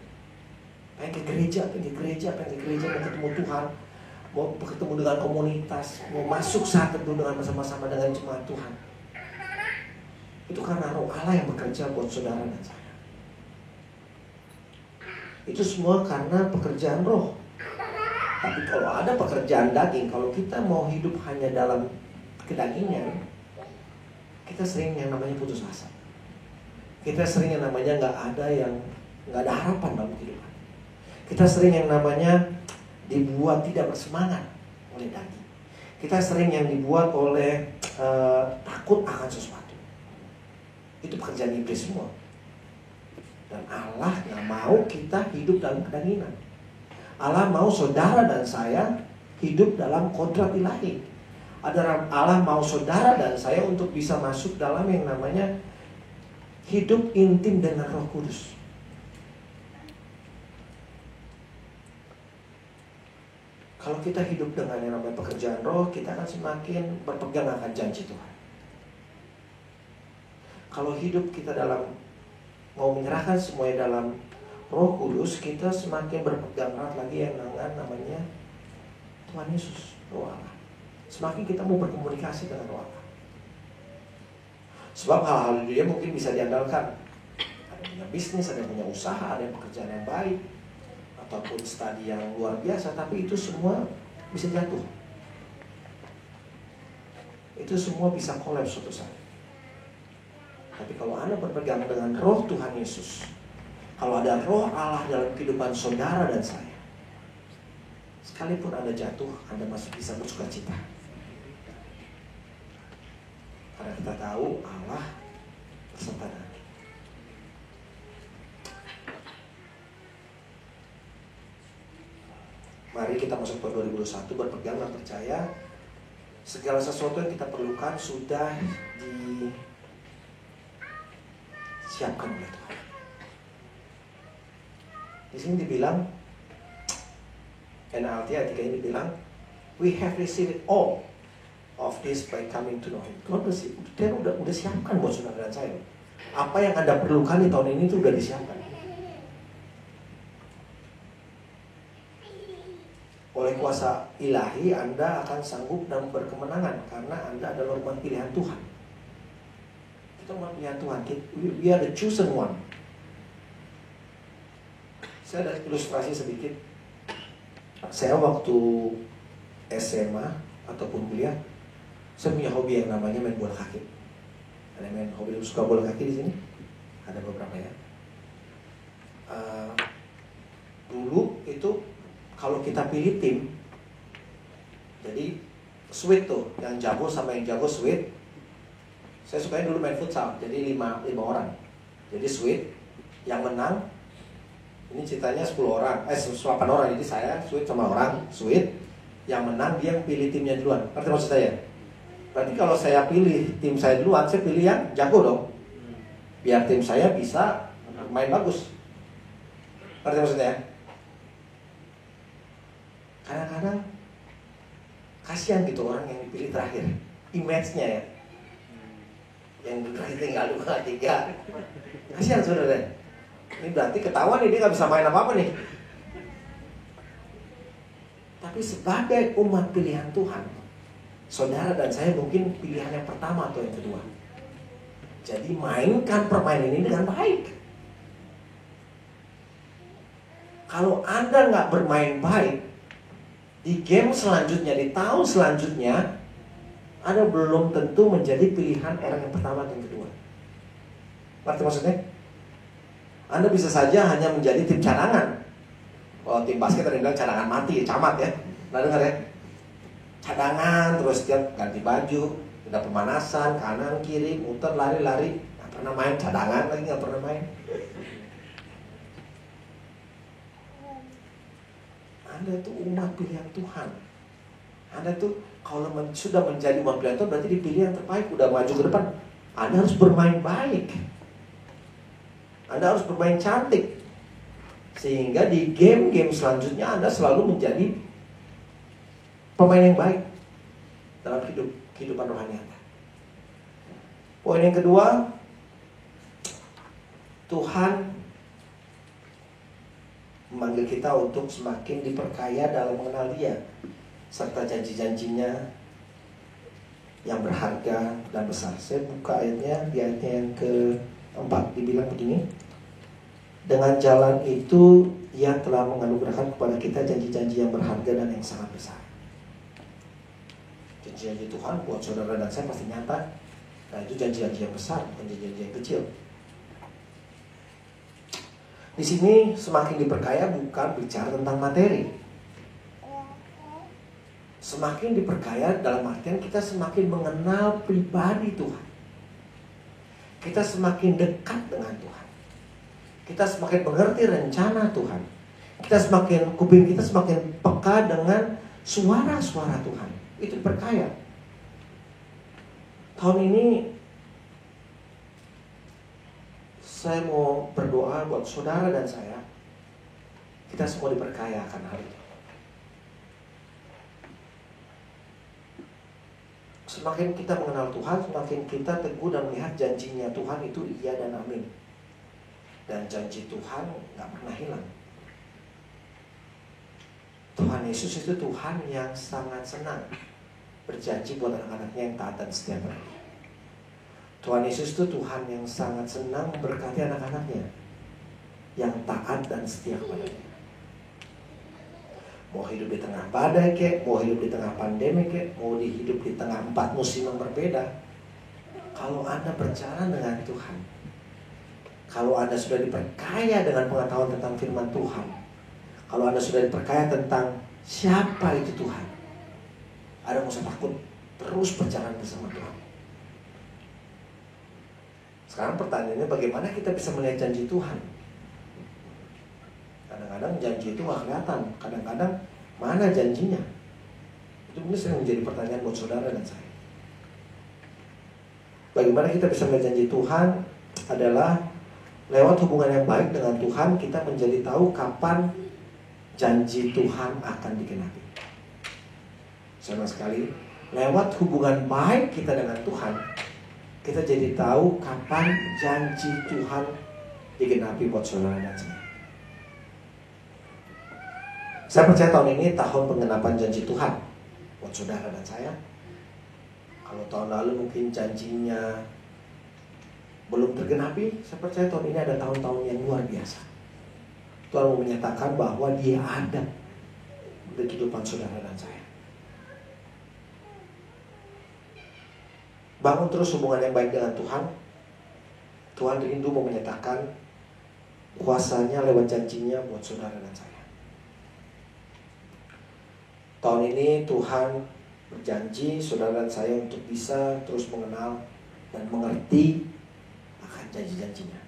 Pengen ke gereja, pengen ketemu Tuhan, mau ketemu dengan komunitas, mau masuk saat teduh dengan bersama-sama dengan jemaat Tuhan. Itu karena Roh Allah yang bekerja buat saudara dan saya. Itu semua karena pekerjaan Roh. Tapi kalau ada pekerjaan daging, kalau kita mau hidup hanya dalam kedagingan, kita sering yang namanya putus asa. Kita sering yang namanya nggak ada harapan dalam kehidupan. Kita sering yang namanya dibuat tidak bersemangat oleh daging. Kita sering yang dibuat oleh takut akan sesuatu. Itu pekerjaan iblis semua. Dan Allah nggak mau kita hidup dalam kedagingan. Allah mau saudara dan saya hidup dalam kodrat ilahi. Allah mau saudara dan saya untuk bisa masuk dalam yang namanya hidup intim dengan Roh Kudus. Kalau kita hidup dengan yang namanya pekerjaan roh, kita akan semakin berpegang akan janji Tuhan. Kalau hidup kita dalam mau menyerahkan semuanya dalam Roh Kudus, kita semakin berpegang erat lagi yang namanya Tuhan Yesus, Roh Allah. Semakin kita mau berkomunikasi dengan Roh Allah. Sebab hal-hal di dunia mungkin bisa diandalkan. Ada yang punya bisnis, ada yang punya usaha, ada yang pekerjaan yang baik, ataupun studi yang luar biasa, tapi itu semua bisa jatuh. Itu semua bisa kolaps suatu saat. Tapi kalau Anda berpegang dengan Roh Tuhan Yesus, kalau ada Roh Allah dalam kehidupan saudara dan saya, sekalipun Anda jatuh, Anda masih bisa bersuka cita. Karena kita tahu Allah beserta dengan kita. Mari kita masuk ke 2021 berpegang dan percaya segala sesuatu yang kita perlukan sudah disiapkan oleh Tuhan. Di sini dibilang, NLT ayat 3 ini bilang, we have received all of this by coming to know Him. Tuhan udah siapkan buat saudara dan saya. Apa yang Anda perlukan di tahun ini itu udah disiapkan. Oleh kuasa ilahi Anda akan sanggup dan berkemenangan karena Anda adalah umat pilihan Tuhan. Kita umat pilihan Tuhan. We are the chosen one. Saya ada ilustrasi sedikit. Saya waktu SMA ataupun kuliah, saya punya hobi yang namanya main bola kaki. Ada yang main hobi suka bola kaki di sini? Ada beberapa ya. Dulu itu kalau kita pilih tim, jadi sweet tuh, yang jago sama yang jago sweet. Saya sukanya dulu main futsal, jadi 5 orang. Jadi sweet, yang menang, ini ceritanya 10 orang, 8 orang. Jadi saya sweet sama orang sweet, yang menang dia yang pilih timnya duluan. Ngerti maksud saya? Berarti kalau saya pilih tim saya duluan, saya pilih yang jago dong, biar tim saya bisa main bagus. Ngerti maksudnya? Kadang-kadang kasihan gitu orang yang dipilih terakhir, image-nya ya, yang terakhir tinggal 2-3, kasihan saudara. Ini berarti ketahuan nih dia nggak bisa main apa-apa nih. Tapi sebagai umat pilihan Tuhan, saudara dan saya mungkin pilihan yang pertama atau yang kedua. Jadi mainkan permainan ini dengan baik. Kalau Anda nggak bermain baik, di game selanjutnya, di tahun selanjutnya, Anda belum tentu menjadi pilihan orang yang pertama dan kedua. Ngerti maksudnya? Anda bisa saja hanya menjadi tim cadangan. Kalau tim basket ada yang bilang cadangan mati, camat ya. Nah dengar ya, cadangan terus dia ganti baju, udah pemanasan, kanan kiri, muter lari-lari, nggak pernah main cadangan lagi, nggak pernah main. Anda itu umat pilihan Tuhan. Anda itu kalau sudah menjadi umat pilihan Tuhan berarti dipilih yang terbaik, udah maju ke depan. Anda harus bermain baik. Anda harus bermain cantik. Sehingga di game-game selanjutnya Anda selalu menjadi pemain yang baik dalam kehidupan rohani Anda. Poin yang kedua, Tuhan memanggil kita untuk semakin diperkaya dalam mengenal Dia, serta janji-janjinya yang berharga dan besar. Saya buka ayatnya, di ayatnya yang ke-4 dibilang begini, dengan jalan itu Ia telah menganugerahkan kepada kita janji-janji yang berharga dan yang sangat besar. Janji-janji Tuhan buat saudara dan saya pasti nyata. Nah itu janji-janji yang besar, bukan janji-janji yang kecil. Di sini semakin diperkaya bukan bicara tentang materi. Semakin diperkaya dalam artian kita semakin mengenal pribadi Tuhan. Kita semakin dekat dengan Tuhan. Kita semakin mengerti rencana Tuhan. Kuping kita semakin peka dengan suara-suara Tuhan. Itu diperkaya. Tahun ini saya mau berdoa buat saudara dan saya. Kita semua diperkaya akan hal itu. Semakin kita mengenal Tuhan, semakin kita teguh dan melihat janjinya Tuhan itu iya dan amin. Dan janji Tuhan gak pernah hilang. Tuhan Yesus itu Tuhan yang sangat senang berjanji buat anak-anaknya yang taat dan setia pada-Nya. Tuhan Yesus itu Tuhan yang sangat senang memberkati anak-anaknya yang taat dan setia kepada-Nya. Mau hidup di tengah badai kek, mau hidup di tengah pandemi kek, mau hidup di tengah 4 musim yang berbeda. Kalau Anda berjalan dengan Tuhan, kalau Anda sudah diperkaya dengan pengetahuan tentang firman Tuhan, kalau Anda sudah diperkaya tentang siapa itu Tuhan, Anda nggak usah takut, terus berjalan bersama Tuhan. Sekarang pertanyaannya, bagaimana kita bisa melihat janji Tuhan? Kadang-kadang janji itu nggak kelihatan, kadang-kadang mana janjinya? Itu mungkin sering menjadi pertanyaan buat saudara dan saya. Bagaimana kita bisa melihat janji Tuhan adalah lewat hubungan yang baik dengan Tuhan, kita menjadi tahu kapan janji Tuhan akan digenapi. Sama sekali, lewat hubungan baik kita dengan Tuhan, kita jadi tahu kapan janji Tuhan digenapi buat saudara dan saya. Saya percaya tahun ini tahun penggenapan janji Tuhan buat saudara dan saya. Kalau tahun lalu mungkin janjinya belum tergenapi, saya percaya tahun ini ada tahun-tahun yang luar biasa. Tuhan mau menyatakan bahwa Dia ada di kehidupan saudara dan saya. Bangun terus hubungan yang baik dengan Tuhan. Tuhan rindu mau menyatakan kuasanya lewat janjinya buat saudara dan saya. Tahun ini Tuhan berjanji saudara dan saya untuk bisa terus mengenal dan mengerti akan janji-janjinya.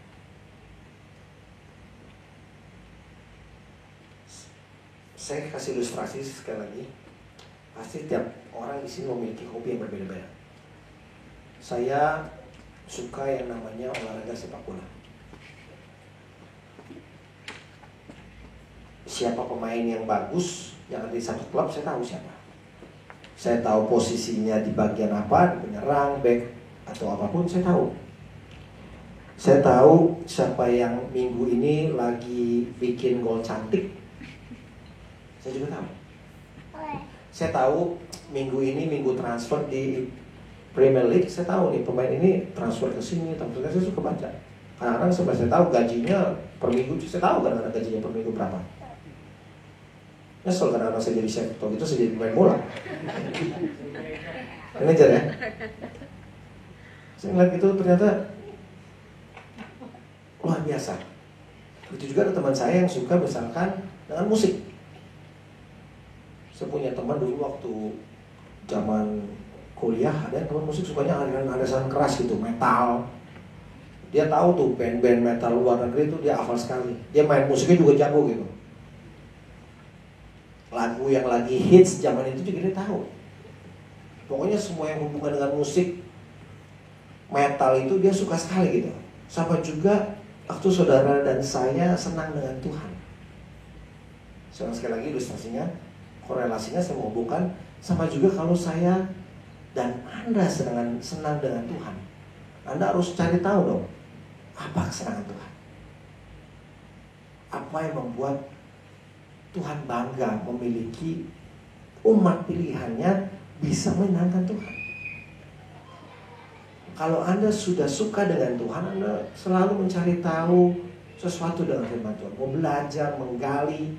Saya kasih ilustrasi sekali lagi. Pasti tiap orang di sini memiliki hobi yang berbeda-beda. Saya suka yang namanya olahraga sepak bola. Siapa pemain yang bagus yang ada di satu klub, saya tahu siapa. Saya tahu posisinya di bagian apa, di penyerang, back, atau apapun, saya tahu. Saya tahu siapa yang minggu ini lagi bikin gol cantik. Saya juga tahu. Saya tahu minggu ini minggu transfer di Premier League. Saya tahu nih pemain ini transfer ke sini, transfer ke sini. Saya suka baca. Kadang-kadang saya tahu gajinya per minggu. Saya tahu kadang-kadang gajinya per minggu berapa. Nyesel karena saya jadi chef, atau gitu saya jadi pemain bola. Manajer ya. Saya ngeliat itu ternyata luar biasa. Begitu juga ada teman saya yang suka misalkan dengan musik. Saya punya teman dulu waktu zaman kuliah, ada teman musik sukanya aliran keras gitu, metal. Dia tahu tuh band-band metal luar negeri itu dia hafal sekali. Dia main musiknya juga jago gitu. Lagu yang lagi hits zaman itu juga dia tahu. Pokoknya semua yang hubungan dengan musik metal itu dia suka sekali gitu. Sama juga waktu saudara dan saya senang dengan Tuhan. Sekali lagi ilustrasinya, korelasinya saya mau hubungkan sama juga kalau saya dan Anda senang dengan Tuhan. Anda harus cari tahu dong, apa kesenangan Tuhan. Apa yang membuat Tuhan bangga memiliki umat pilihannya bisa menyenangkan Tuhan. Kalau Anda sudah suka dengan Tuhan, Anda selalu mencari tahu sesuatu dengan firman Tuhan. Mau belajar, menggali,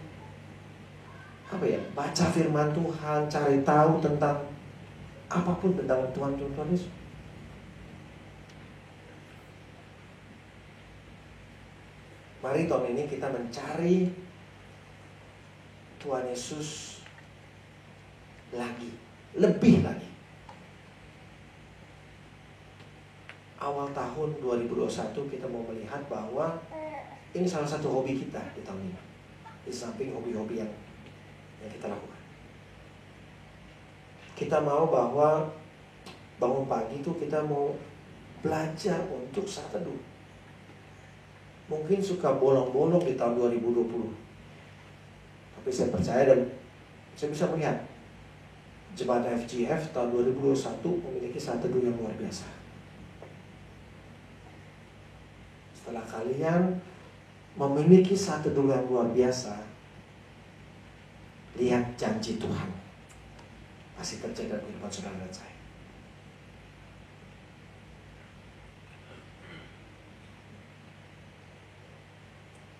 baca firman Tuhan, cari tahu tentang apapun tentang Tuhan Yesus. Mari tahun ini kita mencari Tuhan Yesus lagi, lebih lagi. Awal tahun 2021 kita mau melihat bahwa ini salah satu hobi kita di tahun ini. Di samping hobi-hobi yang kita lakukan. Kita mau bahwa bangun pagi itu kita mau belajar untuk saat teduh. Mungkin suka bolong-bolong di tahun 2020. Tapi saya percaya dan saya bisa melihat Jemaat FGF tahun 2021 memiliki saat teduh yang luar biasa. Setelah kalian memiliki saat teduh yang luar biasa, lihat janji Tuhan masih terjadi dalam kehidupan saudara dan saya.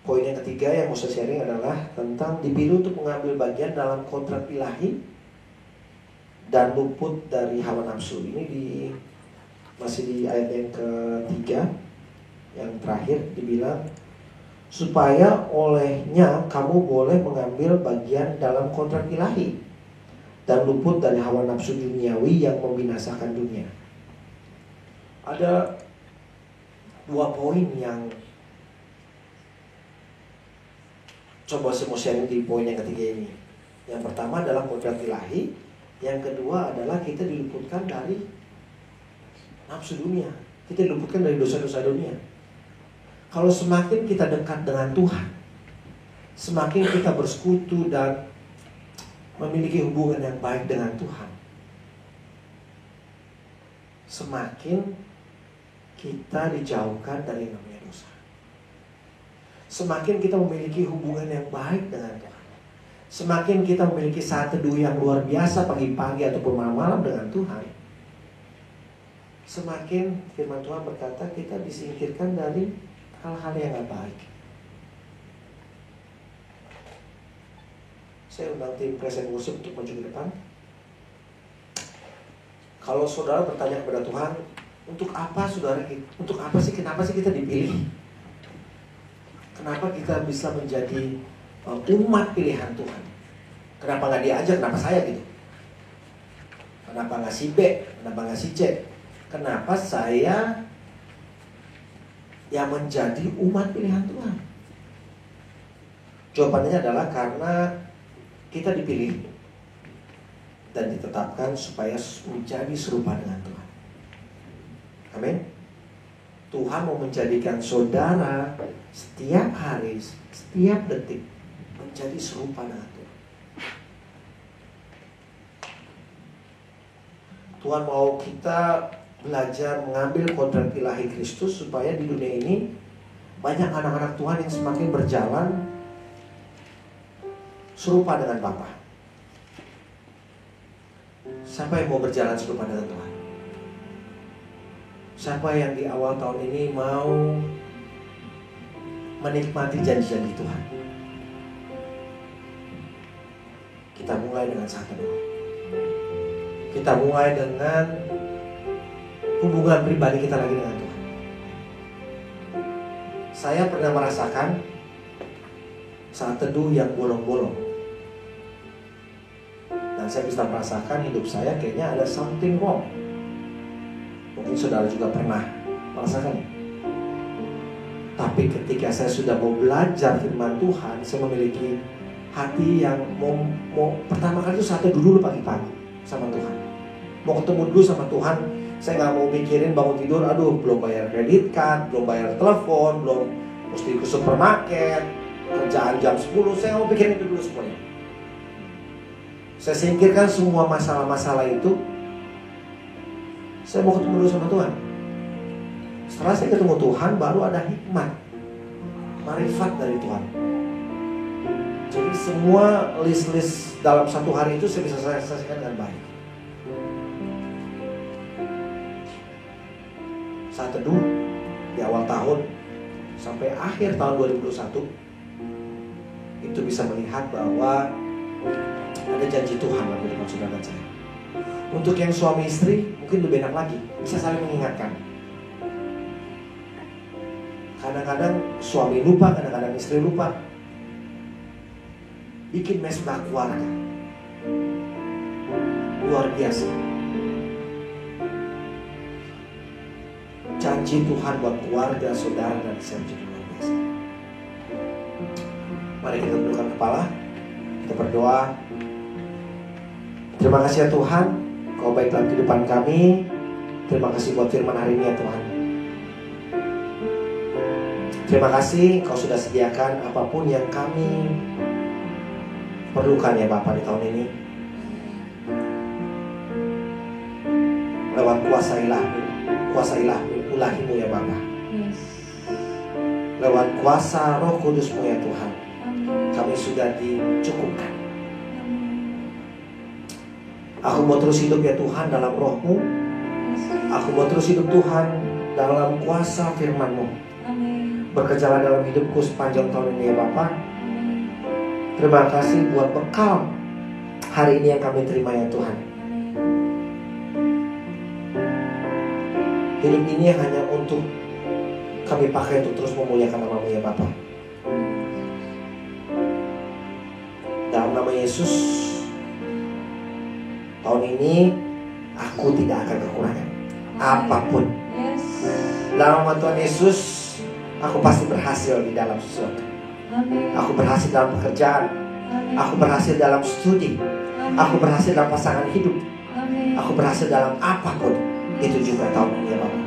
Poin yang ketiga yang mau saya sharing adalah tentang dipilih untuk mengambil bagian dalam kontrak ilahi dan luput dari hawa nafsu. Ini masih di ayat yang ketiga, yang terakhir dibilang supaya olehnya kamu boleh mengambil bagian dalam kontrak ilahi dan luput dari hawa nafsu duniawi yang membinasakan dunia. Ada dua poin yang coba saya mau sharing di poin yang ketiga ini. Yang pertama adalah kontrak ilahi. Yang kedua adalah kita diluputkan dari nafsu dunia. Kita diluputkan dari dosa-dosa dunia. Kalau semakin kita dekat dengan Tuhan, semakin kita bersekutu dan memiliki hubungan yang baik dengan Tuhan, semakin kita dijauhkan dari namanya dosa. Semakin kita memiliki hubungan yang baik dengan Tuhan, semakin kita memiliki saat teduh yang luar biasa pagi-pagi ataupun malam-malam dengan Tuhan, semakin firman Tuhan berkata kita disingkirkan dari hal-hal yang gak baik. Saya undang tim present worship untuk maju ke depan. Kalau saudara bertanya kepada Tuhan, untuk apa saudara, untuk apa sih, kenapa sih kita dipilih? Kenapa kita bisa menjadi umat pilihan Tuhan? Kenapa gak diajak? Kenapa saya gitu? Kenapa gak si B? Kenapa gak si C? Kenapa saya yang menjadi umat pilihan Tuhan? Jawabannya adalah karena kita dipilih dan ditetapkan supaya menjadi serupa dengan Tuhan. Amin. Tuhan mau menjadikan saudara setiap hari, setiap detik menjadi serupa dengan Tuhan. Tuhan mau kita belajar mengambil kontrak ilahi Kristus supaya di dunia ini banyak anak-anak Tuhan yang semakin berjalan serupa dengan Bapa. Siapa yang mau berjalan serupa dengan Tuhan? Siapa yang di awal tahun ini mau menikmati janji-janji Tuhan? Kita mulai dengan saat teduh. Kita mulai dengan hubungan pribadi kita lagi dengan Tuhan. Saya pernah merasakan saat teduh yang bolong-bolong. Dan saya bisa merasakan hidup saya kayaknya ada something wrong. Mungkin saudara juga pernah merasakan. Tapi ketika saya sudah mau belajar firman Tuhan, saya memiliki hati yang mau pertama kali itu saat teduh dulu pagi-pagi sama Tuhan. Mau ketemu dulu sama Tuhan. Saya gak mau mikirin bangun tidur, aduh belum bayar kredit card, belum bayar telepon, belum mesti ke supermarket, kerjaan jam 10. Saya gak mau pikirin itu dulu semuanya. Saya singkirkan semua masalah-masalah itu. Saya mau ketemu dulu sama Tuhan. Setelah saya ketemu Tuhan, baru ada hikmat, marifat dari Tuhan. Jadi semua list-list dalam satu hari itu saya bisa selesaikan dengan baik. Saat teduh di awal tahun sampai akhir tahun 2021 itu bisa melihat bahwa ada janji Tuhan dalam kehidupan saudara dan saya. Untuk yang suami istri mungkin lebih enak lagi, bisa saling mengingatkan. Kadang-kadang suami lupa, kadang-kadang istri lupa. Bikin mesbah keluarga luar biasa. Janji Tuhan buat keluarga, saudara dan saya menjadi luar biasa. Mari kita tundukkan kepala, kita berdoa. Terima kasih ya Tuhan, Kau baik dalam kehidupan kami. Terima kasih buat firman hari ini ya Tuhan. Terima kasih Kau sudah sediakan apapun yang kami perlukan ya Bapa di tahun ini. Lewat kuasa ilahi-Mu ya Bapa. Lewat kuasa Roh Kudus-Mu ya Tuhan, kami sudah dicukupkan. Aku mau terus hidup ya Tuhan dalam Roh-Mu. Aku mau terus hidup Tuhan dalam kuasa firman-Mu. Bekerjalah dalam hidupku sepanjang tahun ini ya Bapa. Terima kasih buat bekal hari ini yang kami terima ya Tuhan. Hidup ini hanya untuk kami pakai untuk terus memuliakan nama-Mu ya Bapa. Dalam nama Yesus, tahun ini aku tidak akan kekurangan apapun. Dalam nama Tuhan Yesus, aku pasti berhasil di dalam sesuatu. Aku berhasil dalam pekerjaan. Aku berhasil dalam studi. Aku berhasil dalam pasangan hidup. Aku berhasil dalam apapun. Itu juga tahun ini ya Bapak.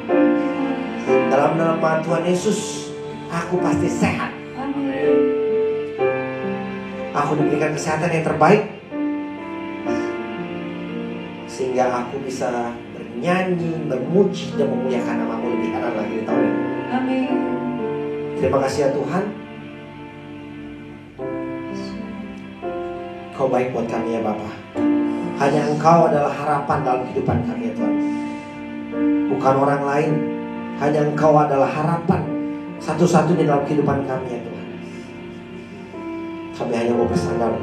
Dalam nama Tuhan Yesus, aku pasti sehat. Aku diberikan kesehatan yang terbaik, sehingga aku bisa bernyanyi, memuji, dan memuliakan nama-Mu lebih enak lagi di tahun ini. Amin. Terima kasih ya Tuhan. Kau baik buat kami ya Bapa. Hanya Engkau adalah harapan dalam kehidupan kami ya Tuhan. Bukan orang lain. Hanya Engkau adalah harapan satu-satunya dalam kehidupan kami ya Tuhan. Kami hanya mau bersandar.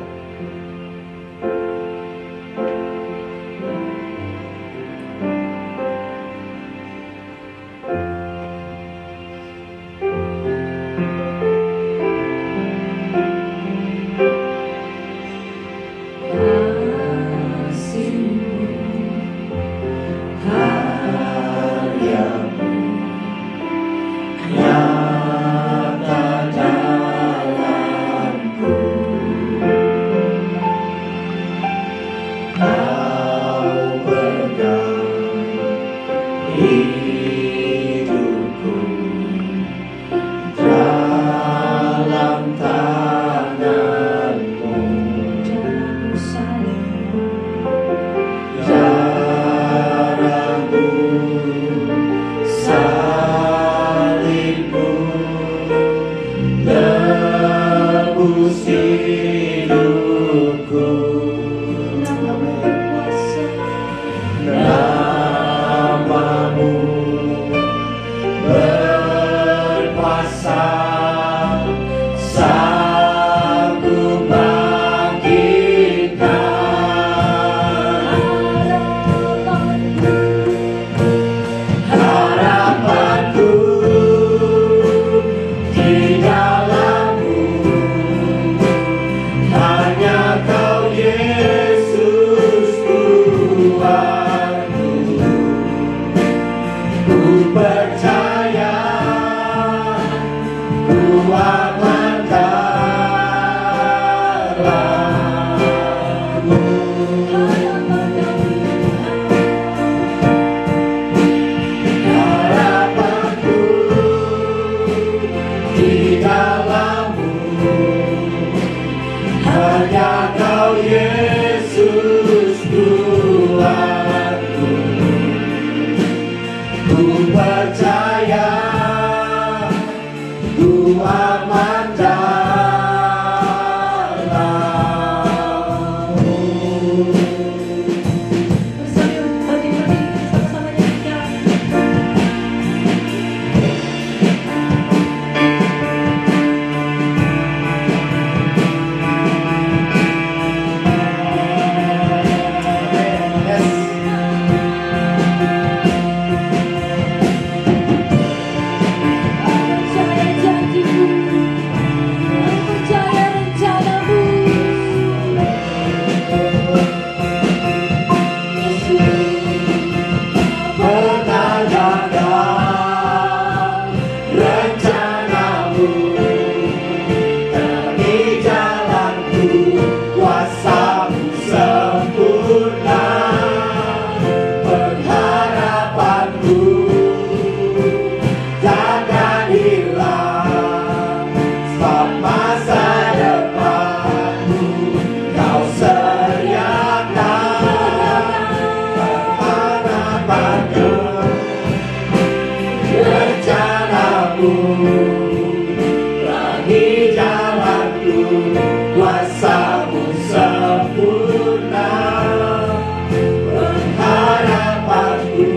Terangi jalanku, kuasa-Mu sempurna. Pengharapanku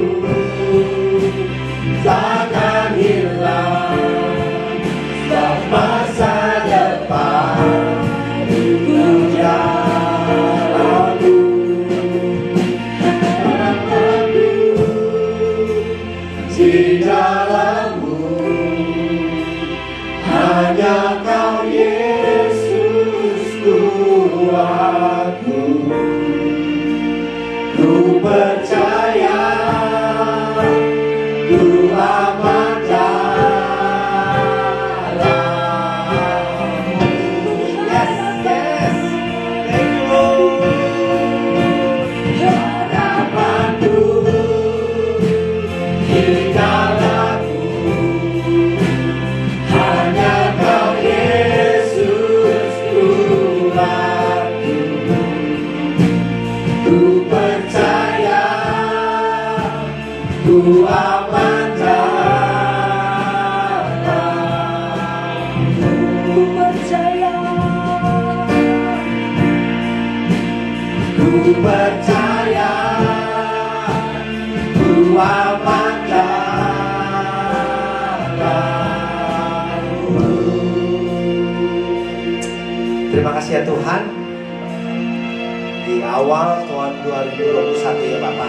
takkan hilang, sebab masa depan ku jalanku. Harapanku di dalam-Mu, hanya Kau Yesus kuatku. Ku percaya, ku aman dalam-Mu. Yes, yes, thank you Lord. Harapanku di dalam-Mu, hanya Kau Yesus kuatku. Ku percaya, ku aman dalam-Mu. Ku percaya, ku percaya, ku aman dalam-Mu. Terima kasih ya Tuhan. Di awal tahun 2021 ya Bapak,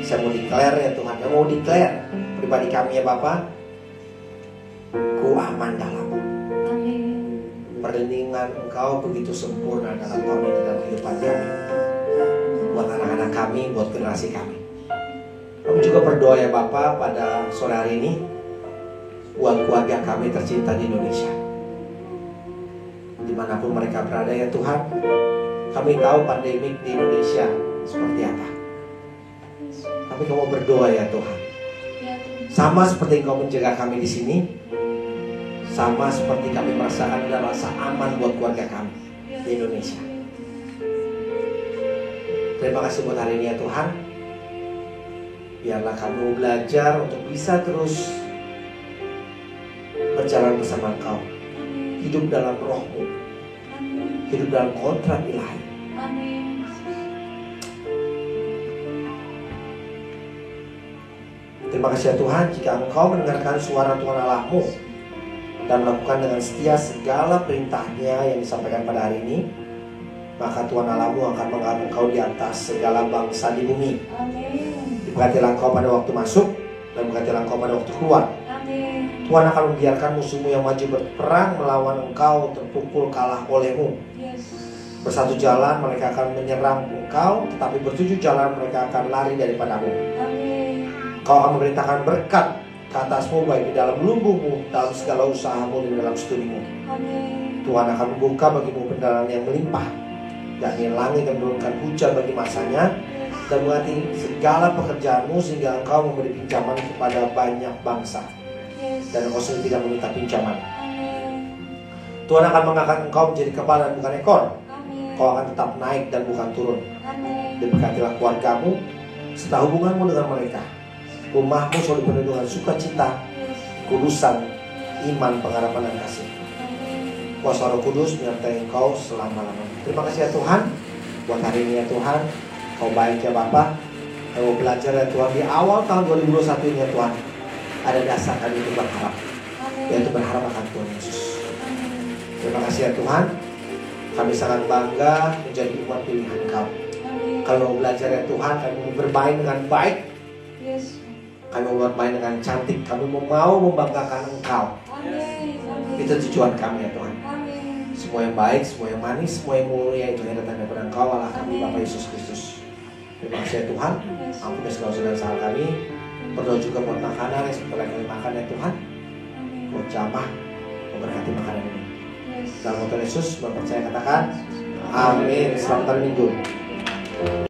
saya mau declare ya Tuhan, saya mau declare pribadi kami ya Bapak, ku aman dalam-Mu. Perlindungan Engkau begitu sempurna dalam tahun ini dan kehidupan kami, buat anak-anak kami, buat generasi kami. Kami juga berdoa ya Bapak pada sore hari ini buat keluarga kami tercinta di Indonesia, dimanapun mereka berada ya Tuhan. Kami tahu pandemik di Indonesia seperti apa, tapi Kamu berdoa ya Tuhan, sama seperti Engkau menjaga kami di sini, sama seperti kami merasakan ada rasa aman buat keluarga kami di Indonesia. Terima kasih buat hari ini ya Tuhan. Biarlah kami belajar untuk bisa terus berjalan bersama Engkau, hidup dalam Roh-Mu, hidup dalam kontrak ilahi. Terima kasih ya Tuhan, jika Engkau mendengarkan suara Tuhan Allah-Mu dan melakukan dengan setia segala perintahnya yang disampaikan pada hari ini, maka Tuhan Allah-Mu akan mengangkat Engkau di atas segala bangsa di bumi. Diberkatilah Engkau pada waktu masuk dan berkatilah Engkau pada waktu keluar. Tuhan akan membiarkan musuhmu yang maju berperang melawan Engkau terpukul kalah oleh-Mu. Bersatu jalan mereka akan menyerang Engkau, tetapi bertujuh jalan mereka akan lari daripada-Mu. Kau akan memerintahkan berkat ke atas-Mu, baik di dalam lumbungmu, dalam segala usahamu, dan dalam studimu. Tuhan akan membuka bagimu pendalaan yang melimpah, yakni langit yang menurunkan hujan bagi masanya, dan mengerti segala pekerjaanmu sehingga engkau memberi pinjaman kepada banyak bangsa, dan engkau sendiri tidak meminta pinjaman. Tuhan akan mengangkat engkau menjadi kepala dan bukan ekor. Kau akan tetap naik dan bukan turun. Diberkatilah keluargamu serta hubunganmu dengan mereka. Rumahmu selalu penuh dengan sukacita, kudusan, iman, pengharapan, dan kasih. Kuasa Roh Kudus menyertai engkau selama-lamanya. Terima kasih ya Tuhan buat hari ini ya Tuhan. Kau baik ya Bapa. Kau belajar ya Tuhan di awal tahun 2021 ini ya Tuhan. Ada dasar kami untuk berharap, yaitu berharap akan Tuhan Yesus. Terima kasih ya Tuhan. Kami sangat bangga menjadi umat pilihan Kau. Kalau belajar ya Tuhan, kami mau bermain dengan baik. Kami mau bermain dengan cantik. Kami mau membanggakan Engkau. Itu tujuan kami ya Tuhan. Semua yang baik, semua yang manis, semua yang mulia itu yang datang daripada Engkau, Allah kami Bapa Yesus Kristus. Terima kasih ya Tuhan. Ampuni segala dosa dan salah kami. Berdoa juga buat makanan yang sebentar lagi kami makan ya Tuhan. Buat jamah, memberkati makanan ini. Dalam nama Tuhan Yesus, berpercaya katakan amin. Selamat hari Minggu.